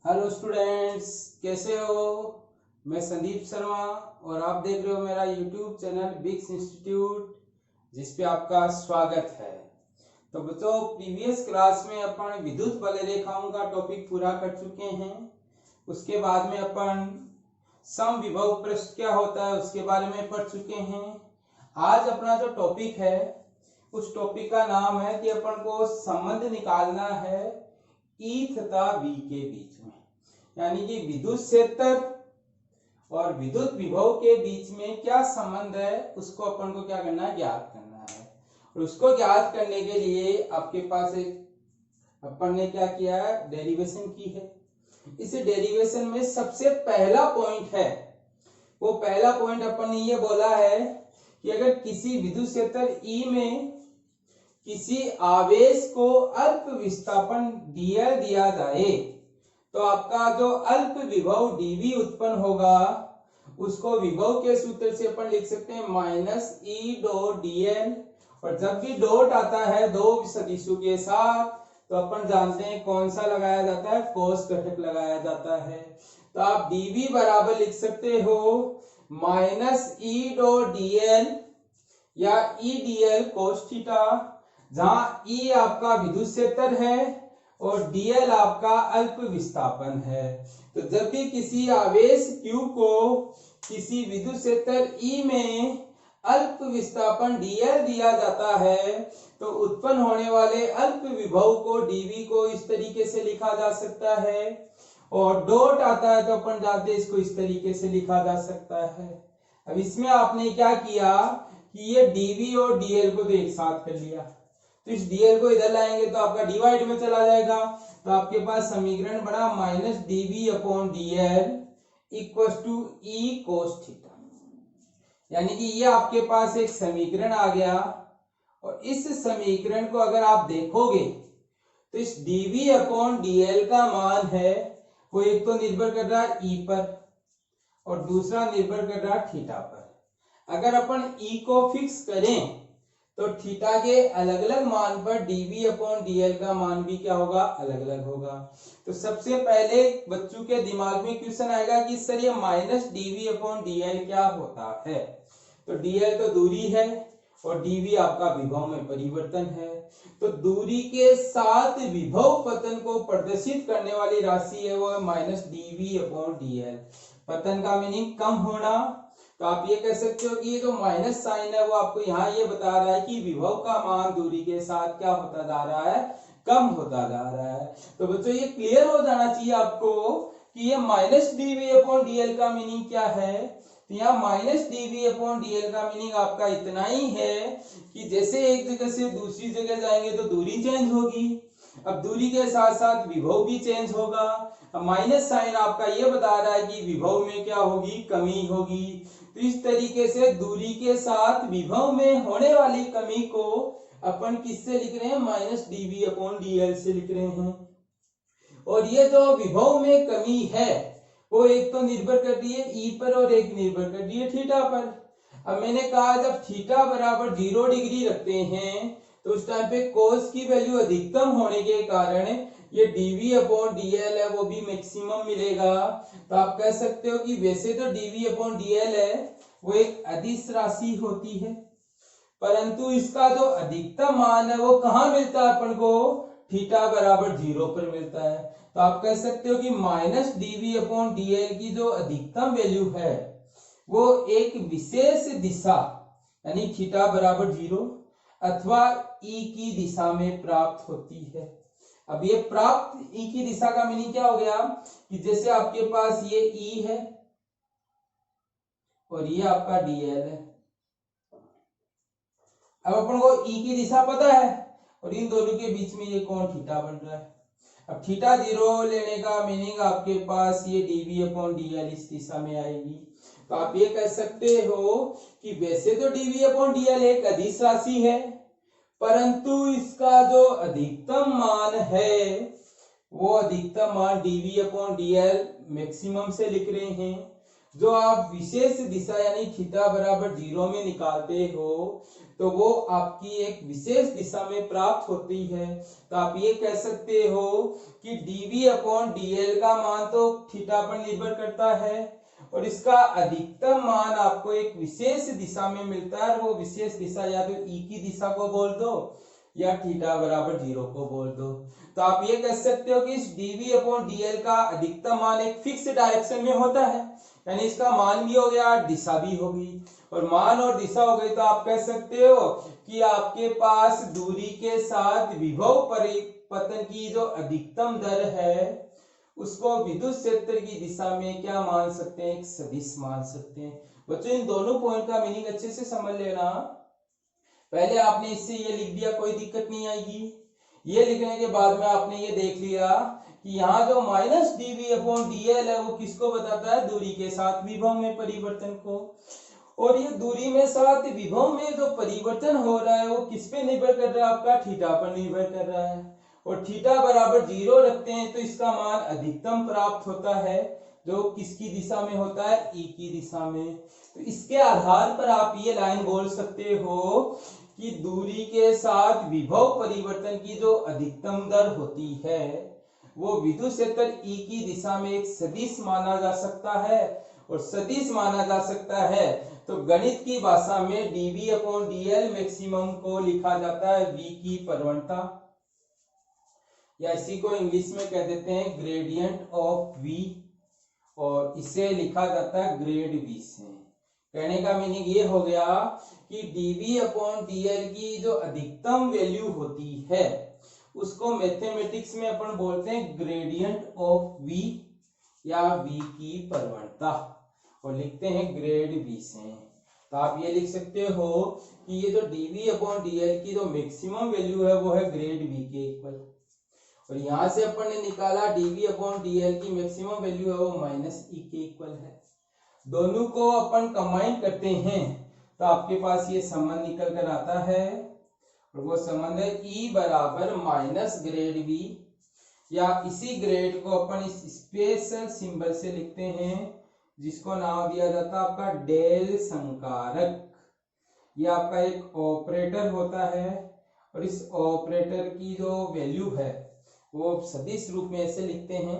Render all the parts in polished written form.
Hello students, कैसे हो। मैं संदीप शर्मा और आप देख रहे हो मेरा यूट्यूब चैनल बिक्स इंस्टीट्यूट, जिस पे आपका स्वागत है। तो बच्चों, प्रीवियस क्लास में अपन विद्युत बल रेखाओं का टॉपिक पूरा कर चुके हैं। उसके बाद में अपन समविभव पृष्ठ क्या होता है उसके बारे में पढ़ चुके हैं। आज अपना जो टॉपिक है उस टॉपिक का नाम है कि अपन को संबंध निकालना है E तथा V के बीच में, यानी कि विद्युत क्षेत्र और विद्युत विभव के बीच में क्या संबंध है उसको अपन को क्या करना है, ज्ञात करना है। और उसको ज्ञात करने के लिए आपके पास एक अपन ने क्या किया है, डेरिवेशन की है। इस डेरिवेशन में सबसे पहला पॉइंट है, वो पहला पॉइंट अपन ने ये बोला है कि अगर किसी विद्युत क्षेत्र E में किसी आवेश को अल्प विस्थापन dl दिया जाए तो आपका जो अल्प विभव dv उत्पन्न होगा उसको विभव के सूत्र से अपन लिख सकते हैं माइनस ई डॉट dl। और जब भी डॉट आता है दो सदिशों के साथ तो अपन जानते हैं कौन सा लगाया जाता है, कोस घटक लगाया जाता है। तो आप dv बराबर लिख सकते हो माइनस ई डॉट dl या ई dl कोस थीटा, जहां E आपका विद्युत क्षेत्र है और dl आपका अल्प विस्थापन है। तो जब भी किसी आवेश Q को किसी विद्युत क्षेत्र E में अल्प विस्थापन dl दिया जाता है तो उत्पन्न होने वाले अल्प विभव को dv को इस तरीके से लिखा जा सकता है, और डॉट आता है तो अपन जानते हैं इसको इस तरीके से लिखा जा सकता है। अब इसमें आपने क्या किया कि ये dv और dl को तो एक साथ कर लिया, तो इस dl को इधर लाएंगे तो आपका डिवाइड में चला जाएगा। तो आपके पास समीकरण बना minus dv upon dl equal to E cos theta, यानी कि ये आपके पास एक समीकरण आ गया। और इस समीकरण को अगर आप देखोगे तो इस dv अपॉन dl का मान है वो एक तो निर्भर कर रहा है E पर और दूसरा निर्भर कर रहा है थीटा पर। अगर अपन E को फिक्स करें तो थीटा के अलग अलग मान पर dv अपॉन dl का मान भी क्या होगा, अलग अलग होगा। तो सबसे पहले बच्चों के दिमाग में क्वेश्चन आएगा कि सर ये माइनस dv अपॉन dl क्या होता है। तो dl तो दूरी है और dv आपका विभव में परिवर्तन है। तो दूरी के साथ विभव पतन को प्रदर्शित करने वाली राशि है वो है माइनस dv अपॉन dl। पतन का मीनिंग कम होना। तो आप ये कह सकते हो कि ये जो माइनस साइन है वो आपको यहाँ ये बता रहा है कि विभव का मान दूरी के साथ क्या होता जा रहा है, कम होता जा रहा है। तो बच्चों ये क्लियर हो जाना चाहिए आपको कि ये माइनस dv अपॉन dl का मीनिंग क्या है। तो यहाँ माइनस dv अपॉन dl का मीनिंग आपका इतना ही है कि जैसे एक जगह से दूसरी जगह जाएंगे तो दूरी चेंज होगी, अब दूरी के साथ साथ विभव भी चेंज होगा। माइनस साइन आपका ये बता रहा है कि विभव में क्या होगी, कमी होगी। तो इस तरीके से दूरी के साथ विभव में होने वाली कमी को अपन किससे लिख रहे हैं, माइनस dv अपॉन dl से लिख रहे हैं। और ये जो विभव में कमी है वो एक तो निर्भर कर रही है E पर और एक निर्भर कर रही है थीटा पर। अब मैंने कहा जब थीटा बराबर 0 डिग्री रखते हैं तो उस टाइम पे कोस की वैल्यू अधिकतम होने के कारण ये dv अपॉन dl है वो भी मैक्सिमम मिलेगा। तो आप कह सकते हो कि वैसे तो dv अपॉन dl है वो एक अदिश राशि होती है, परंतु इसका जो अधिकतम मान है वो कहाँ मिलता है अपन को, थीटा बराबर 0 पर मिलता है। तो आप कह सकते हो कि माइनस dv अपॉन dl की जो अधिकतम वैल्यू है वो एक विशेष दिशा यानी थीटा बराबर 0 अथवा E की दिशा में प्राप्त होती है। अब ये प्राप्त E की दिशा का मीनिंग क्या हो गया कि जैसे आपके पास ये E है और ये आपका dl है। अब अपन को E की दिशा पता है और इन दोनों के बीच में ये कोण थीटा बन रहा है। अब थीटा 0 लेने का मीनिंग आपके पास ये dv अपॉन dl इस दिशा में आएगी। तो आप ये कह सकते हो कि वैसे तो dv अपॉन dl एक अदिश राशि है, परंतु इसका जो अधिकतम मान है वो अधिकतम मान dv अपॉन dl मैक्सिमम से लिख रहे हैं। जो आप विशेष दिशा यानी थीटा बराबर 0 में निकालते हो तो वो आपकी एक विशेष दिशा में प्राप्त होती है। तो आप ये कह सकते हो कि dv अपॉन dl का मान तो थीटा पर निर्भर करता है और इसका अधिकतम मान आपको एक विशेष दिशा में मिलता है। वो विशेष दिशा या तो e की दिशा को बोल दो या थीटा बराबर 0 को बोल दो। तो आप ये कह सकते हो कि इस dv अपॉन dl का अधिकतम मान एक फिक्स डायरेक्शन में होता है, यानी इसका मान भी हो गया, दिशा भी होगी। और मान और दिशा हो गई तो आप कह सकते हो कि आपके पास दूरी के साथ विभव परिवर्तन की जो अधिकतम दर है उसको विद्युत क्षेत्र की दिशा में क्या मान सकते हैं, एक सदिश मान सकते हैं। बच्चों इन दोनों पॉइंट का मीनिंग अच्छे से समझ लेना। पहले आपने इससे ये लिख दिया, कोई दिक्कत नहीं आएगी। ये लिखने के बाद में आपने ये देख लिया कि यहाँ जो माइनस dv अपॉन dl है वो किसको बताता है, दूरी के साथ विभव में परिवर्तन को। और ये दूरी में साथ विभव में जो परिवर्तन हो रहा है वो किस पे निर्भर कर रहा है, आपका थीटा पर निर्भर कर रहा है। और थीटा बराबर 0 रखते हैं तो इसका मान अधिकतम प्राप्त होता है, जो किसकी दिशा में होता है, ई की दिशा में। तो इसके आधार पर आप ये लाइन बोल सकते हो कि दूरी के साथ विभव परिवर्तन की जो अधिकतम दर होती है वो विद्युत क्षेत्र ई की दिशा में एक सदिश माना जा सकता है। और सदिश माना जा सकता है तो गणित की भाषा में dv अपॉन dl मैक्सिमम को लिखा जाता है v की प्रवणता, या इसी को इंग्लिश में कह देते हैं ग्रेडियंट ऑफ v, और इसे लिखा जाता है ग्रेड v से। कहने का मीनिंग ये हो गया कि dv अपॉन dl की जो अधिकतम वैल्यू होती है उसको मैथमेटिक्स में अपन बोलते हैं ग्रेडियंट ऑफ v या v की प्रवणता, और लिखते हैं ग्रेड v से। तो आप ये लिख सकते हो कि ये जो dv अपॉन dl की जो मैक्सिमम वैल्यू है वो है ग्रेड v के इक्वल। और यहां से अपन ने निकाला dv अपॉन dl की मैक्सिमम वैल्यू है वो माइनस e के इक्वल है। दोनों को अपन कंबाइन करते हैं तो आपके पास ये संबंध निकल कर आता है, और वो संबंध है E बराबर माइनस ग्रेड v, या इसी ग्रेड को अपन इस स्पेशल सिंबल से लिखते हैं जिसको नाम दिया जाता है आपका डेल संकारक। ये आपका एक ऑपरेटर होता है और इस ऑपरेटर की जो वैल्यू है वो सदिश रूप में ऐसे लिखते हैं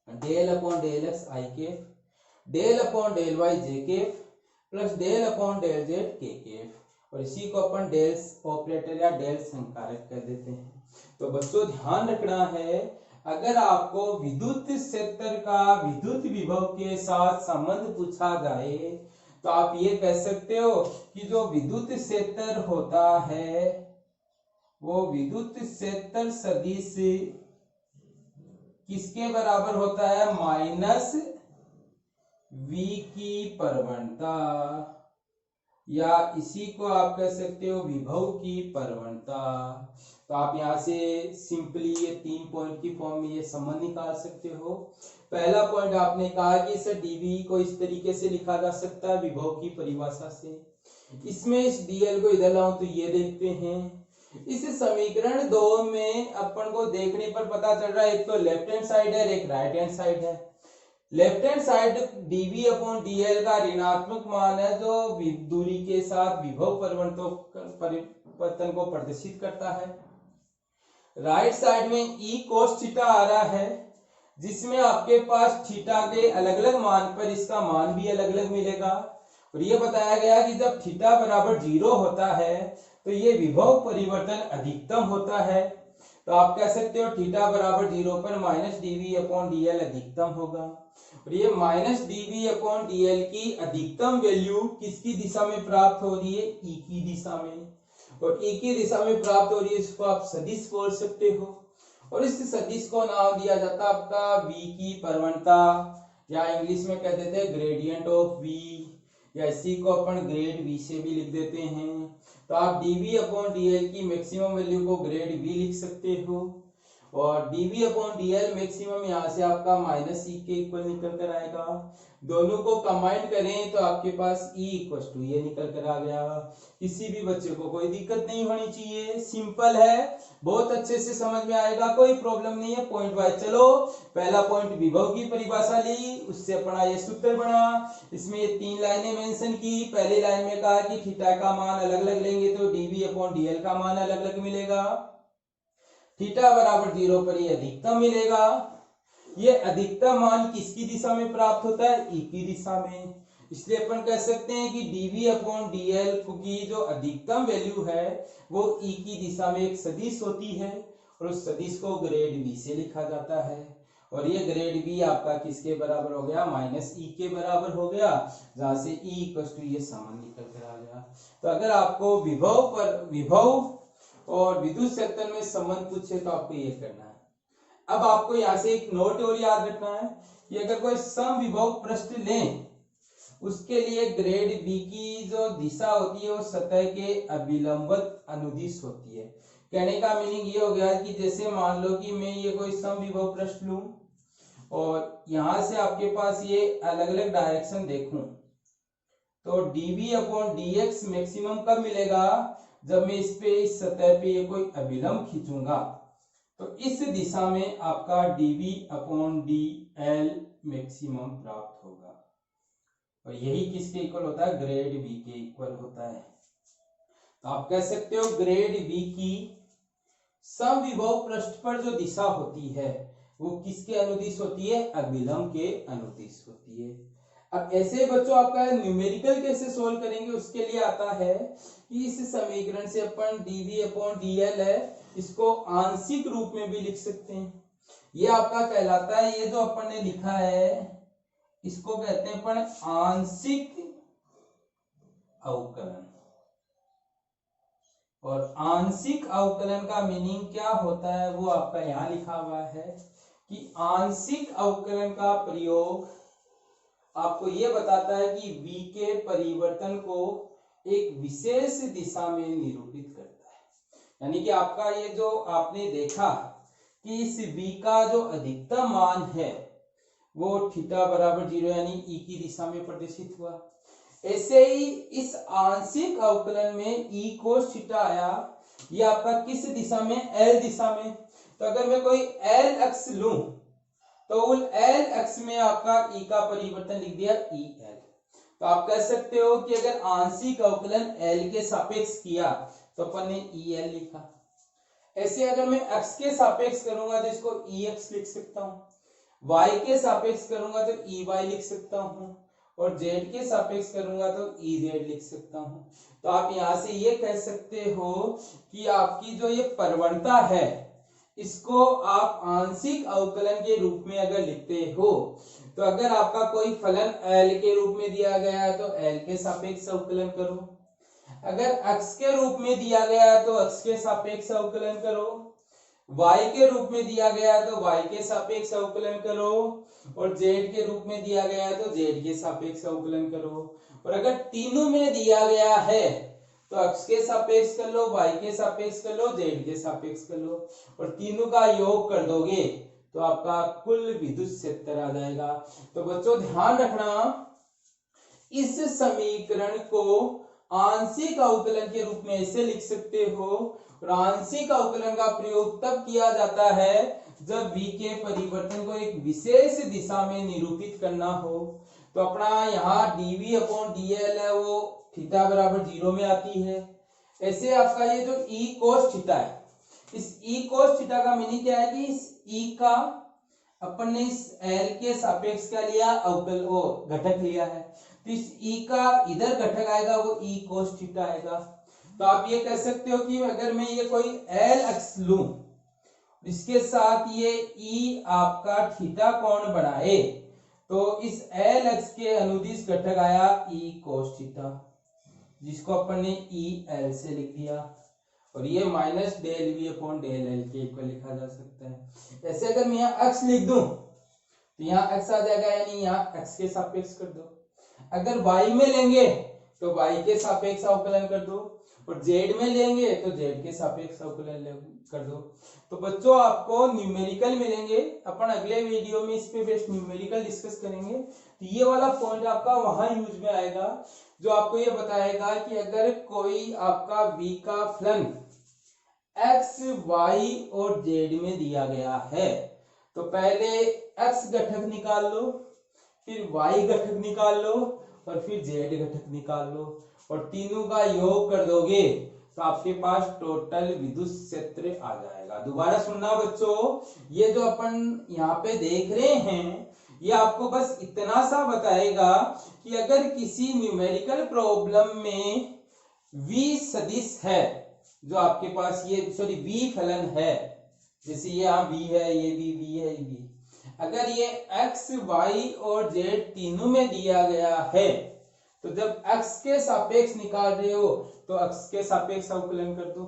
del upon del X I cap, del upon del Y J cap plus del upon del Z K cap, और इसी को अपन डेल ऑपरेटर या डेल संकारक कर देते हैं। तो बच्चों ध्यान रखना है, अगर आपको विद्युत क्षेत्र का विद्युत विभव के साथ संबंध पूछा जाए तो आप ये कह सकते हो कि जो विद्युत क्षेत्र होता है वो विद्युत क्षेत्र सदिश किसके बराबर होता है, माइनस v की प्रवणता, या इसी को आप कह सकते हो विभव की प्रवणता। तो आप यहाँ से सिंपली ये 3 पॉइंट की फॉर्म में ये संबंध निकाल सकते हो। पहला पॉइंट आपने कहा कि इस dv को इस तरीके से लिखा जा सकता है विभव की परिभाषा से। इसमें इस dl को इधर लाऊं तो ये देखते हैं, इस समीकरण 2 में अपन को देखने पर पता चल रहा है एक तो लेफ्ट हैंड साइड है, एक राइट हैंड साइड है। Left hand side dv upon dl का ऋणात्मक मान है जो दूरी के साथ विभव परिवर्तन को प्रदर्शित करता है। राइट साइड में e cos थीटा आ रहा है जिसमें आपके पास थीटा के अलग अलग मान पर इसका मान भी अलग अलग मिलेगा। और ये बताया गया कि जब थीटा बराबर 0 होता है तो ये विभव परिवर्तन अधिकतम होता है। तो आप कह सकते हो थीटा बराबर 0 पर माइनस dv अपॉन dl अधिकतम होगा। और ये माइनस dv अपॉन dl की अधिकतम वैल्यू किसकी दिशा में प्राप्त हो रही है, e की दिशा में। और e की दिशा में प्राप्त हो रही है, इसको आप सदिश बोल सकते हो। और इस सदिश को नाम दिया जाता है आपका v की प्रवणता, या इंग्लिश में कह देते हैं ग्रेडियंट ऑफ v, या इसी को अपन ग्रेड v से भी लिख देते हैं। तो आप dv अपॉन dl की मैक्सिमम वैल्यू को ग्रेड v लिख सकते हो। और dv अपॉन dl मैक्सिमम यहाँ से आपका माइनस ई के इक्वल निकल कर आएगा। दोनों को कंबाइन करें तो आपके पास e इक्वल टू ये निकल कर आ गया। किसी भी बच्चे को कोई दिक्कत नहीं होनी चाहिए, सिंपल है, बहुत अच्छे से समझ में आएगा, कोई प्रॉब्लम नहीं है। पॉइंट वाइज चलो, पहला पॉइंट विभव की परिभाषा ली, उससे अपना ये सूत्र बना। इसमें ये 3 लाइनें मेंशन की। पहली लाइन में कहा कि थीटा का मान अलग अलग लेंगे तो dv अपॉन dl का मान अलग अलग मिलेगा। थीटा बराबर 0 पर ये अधिकतम मिलेगा। ये अधिकतम मान किसकी दिशा में प्राप्त होता है? ई की दिशा में। इसलिए अपन कह सकते हैं कि dv अपॉन dl की जो अधिकतम वैल्यू है वो ई की दिशा में एक सदिश होती है और उस सदिश को ग्रेड v से लिखा जाता है। और ये ग्रेड v आपका किसके बराबर हो गया? माइनस ई के बराबर हो गया, जहां से ई इक्वल टू ये समान निकल कर आ गया। तो अगर आपको विभव और विद्युत क्षेत्र में संबंध पूछे तो आपको ये करना है। अब आपको यहाँ से एक नोट और याद रखना है कि अगर कोई समविभव पृष्ठ लें उसके लिए ग्रेड बी की जो दिशा होती है वो सतह के अभिलंबत अनुदिश होती है। कहने का मीनिंग ये हो गया कि जैसे मान लो कि मैं ये कोई समविभव पृष्ठ लूं और यहां से आपके पास ये अलग अलग डायरेक्शन देखूं तो dv अपॉन dx मैक्सिमम कब मिलेगा? जब मैं इस सतह पे ये कोई अभिलंब खींचूंगा तो इस दिशा में आपका dv अपॉन dl मैक्सिमम प्राप्त होगा। और यही किसके इक्वल होता है? ग्रेड v के इक्वल होता है। तो आप कह सकते हो ग्रेड v की समविभव पृष्ठ पर जो दिशा होती है वो किसके अनुदिश होती है? अभिलंब के अनुदिश होती है। अब ऐसे बच्चों आपका न्यूमेरिकल कैसे सोल्व करेंगे उसके लिए आता है कि इस समीकरण से अपन dv अपॉन dl है इसको आंशिक रूप में भी लिख सकते हैं। ये आपका कहलाता है, ये जो अपन ने लिखा है इसको कहते हैं अपन आंशिक अवकलन। और आंशिक अवकलन का मीनिंग क्या होता है वो आपका यहाँ लिखा हुआ है कि आंशिक अवकलन का प्रयोग आपको ये बताता है कि v के परिवर्तन को एक विशेष दिशा में निरूपित करता है। यानी कि आपका ये जो आपने देखा कि इस v का जो अधिकतम मान है वो थीटा बराबर 0 यानी ई की दिशा में प्रदर्शित हुआ। ऐसे ही इस आंशिक अवकलन में e cos थीटा आया, ये आपका किस दिशा में? l दिशा में। तो अगर मैं कोई l अक्ष लूं तो उन l अक्ष में आपका e का परिवर्तन लिख दिया el। तो आप कह सकते हो कि अगर आंशिक अवकलन l के सापेक्ष किया तो अपन ने el लिखा। ऐसे अगर मैं x के सापेक्ष करूंगा तो इसको ex लिख सकता हूं, y के सापेक्ष करूंगा तो ey लिख सकता हूं और z के सापेक्ष करूंगा तो ez लिख सकता हूं। तो आप यहां से ये कह सकते हो कि आपकी जो ये प्रवणता है इसको आप आंशिक अवकलन के रूप में अगर लिखते हो तो अगर आपका कोई फलन l के रूप में दिया गया है तो l के सापेक्ष अवकलन करो, अगर x के रूप में दिया गया है तो x के सापेक्ष अवकलन करो, y के रूप में दिया गया है तो y के सापेक्ष अवकलन करो और z के रूप में दिया गया है तो z के सापेक्ष अवकलन करो। और अगर तीनों में दिया गया है तो x के सापेक्ष कर लो, y के सापेक्ष कर लो, z के सापेक्ष कर लो और तीनों का योग कर दोगे तो आपका कुल विद्युत क्षेत्र आ जाएगा। तो बच्चों ध्यान रखना, इस समीकरण को आंशिक अवकलन के रूप में ऐसे लिख सकते हो और आंशिक अवकलन का प्रयोग तब किया जाता है जब v के परिवर्तन को एक विशेष दिशा में निरूपित करना हो। तो अपना यहाँ dv अपॉन dl है वो थीटा बराबर 0 में आती है। ऐसे आपका ये जो e cos थीटा है, इस e cos थीटा का मीनिंग क्या है कि इस e का अपन ने इस l के सापेक्ष का लिया अवकल वो घटक लिया है तो इस e का इधर घटक आएगा वो e cos थीटा आएगा। तो आप ये कह सकते हो कि अगर मैं ये कोई l अक्ष लूं इसके साथ ये e आपका थीटा कोण बनाए तो इस l अक्ष के अनुदिश घटक आया e cos थीटा जिसको अपन ने el से लिख दिया और ये minus del v upon del l के इक्वल लिखा जा सकता है। ऐसे अगर मैं यहाँ x लिख दूं तो यहाँ x आ जाएगा यानी यहाँ x के सापेक्ष कर दो। अगर y में लेंगे तो y के सापेक्ष अवकलन कर दो और जेड में लेंगे तो जेड के सापेक्ष अवकलन कर दो। तो बच्चों आपको न्यूमेरिकल मिलेंगे, अपन अगले वीडियो में इस पे बेस्ड न्यूमेरिकल डिस्कस करेंगे। तो ये वाला पॉइंट आपका वहां यूज में आएगा जो आपको ये बताएगा कि अगर कोई आपका v का फलन x, y और z में दिया गया है तो पहले x घटक निकाल लो, फिर y घटक निकाल लो और फिर z घटक निकाल लो और तीनों का योग कर दोगे तो आपके पास टोटल विद्युत क्षेत्र आ जाएगा। दोबारा सुनना बच्चों, ये जो अपन यहाँ पे देख रहे हैं ये आपको बस इतना सा बताएगा कि अगर किसी न्यूमेरिकल प्रॉब्लम में v सदिश है, जो आपके पास ये v फलन है, जैसे ये यहाँ v है, ये भी v है, v, अगर ये x, y और z तीनों में दिया गया है तो जब x के सापेक्ष निकाल रहे हो तो x के सापेक्ष अवकलन कर दो,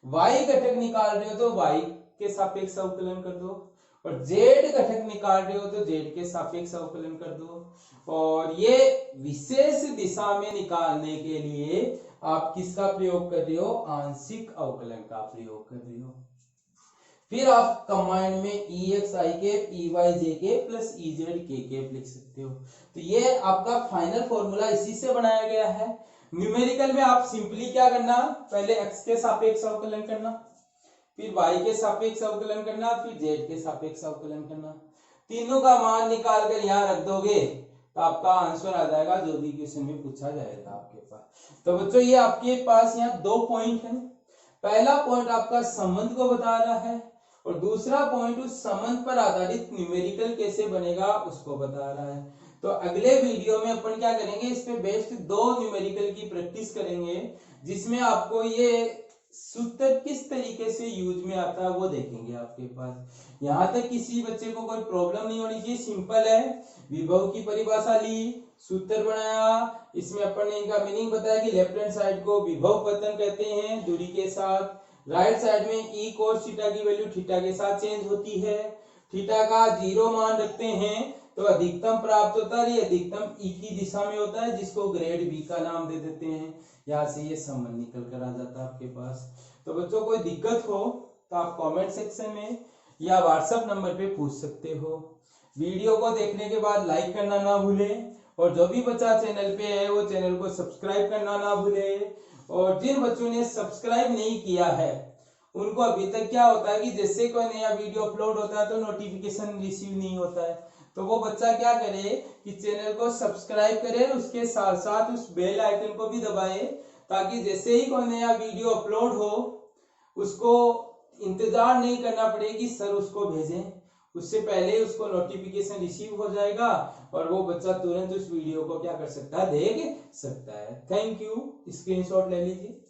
y घटक निकाल रहे हो तो y के सापेक्ष अवकलन कर दो और z घटक निकाल रहे हो तो z के सापेक्ष अवकलन कर दो। और ये विशेष दिशा में निकालने के लिए आप किसका प्रयोग कर रहे हो? आंशिक अवकलन का प्रयोग कर रहे हो। फिर आप कंबाइंड में EXIK, EYJK प्लस EZKK लिख सकते हो। तो ये आपका फाइनल फॉर्मूला इसी से बनाया गया है। न्यूमेरिकल में आप सिंपली क्या करना, पहले x के सापेक्ष अवकलन करना, फिर y के सापेक्ष अवकलन करना, फिर z के सापेक्ष अवकलन करना, तीनों का मान निकाल कर यहाँ रख दोगे तो आपका आंसर आ जाएगा जो भी क्वेश्चन में पूछा जाएगा आपके पास। तो बच्चों ये आपके पास यहाँ 2 पॉइंट हैं। पहला पॉइंट आपका संबंध को बता रहा है और दूसरा पॉइंट उस संबंध पर आधारित न्यूमेरिकल कैसे बनेगा उसको बता रहा है। तो अगले वीडियो में अपन क्या करेंगे, इस पे बेस्ड 2 न्यूमेरिकल की प्रैक्टिस करेंगे जिसमें आपको ये सूत्र किस तरीके से यूज में आता है वो देखेंगे आपके पास। यहाँ तक किसी बच्चे को कोई प्रॉब्लम नहीं होनी चाहिए, सिंपल है। विभव की परिभाषा ली, सूत्र बनाया, इसमें अपन ने इनका मीनिंग बताया कि लेफ्ट हैंड साइड को विभव पतन कहते हैं दूरी के साथ, राइट साइड में e cos थीटा की वैल्यू थीटा के साथ चेंज होती है, थीटा का 0 मान रखते हैं तो अधिकतम प्राप्त होता है, ये अधिकतम e की दिशा में होता है जिसको ग्रेड b का नाम दे देते हैं। यहाँ से ये संबंध निकल कर आ जाता है आपके पास। तो बच्चों कोई दिक्कत हो तो आप कमेंट सेक्शन में या व्हाट्सएप नंबर पे पूछ सकते हो। वीडियो को देखने के बाद लाइक करना ना भूलें और जो भी बच्चा चैनल पे है वो चैनल को सब्सक्राइब करना ना भूले। और जिन बच्चों ने सब्सक्राइब नहीं किया है उनको अभी तक क्या होता है कि जैसे कोई नया वीडियो अपलोड होता है तो नोटिफिकेशन रिसीव नहीं होता है, तो वो बच्चा क्या करे कि चैनल को सब्सक्राइब करे, उसके साथ साथ उस बेल आइकन को भी दबाए ताकि जैसे ही कोई नया वीडियो अपलोड हो उसको इंतजार नहीं करना पड़े कि सर उसको भेजें, उससे पहले उसको नोटिफिकेशन रिसीव हो जाएगा और वो बच्चा तुरंत उस वीडियो को क्या कर सकता है, देख सकता है। थैंक यू, स्क्रीनशॉट ले लीजिए।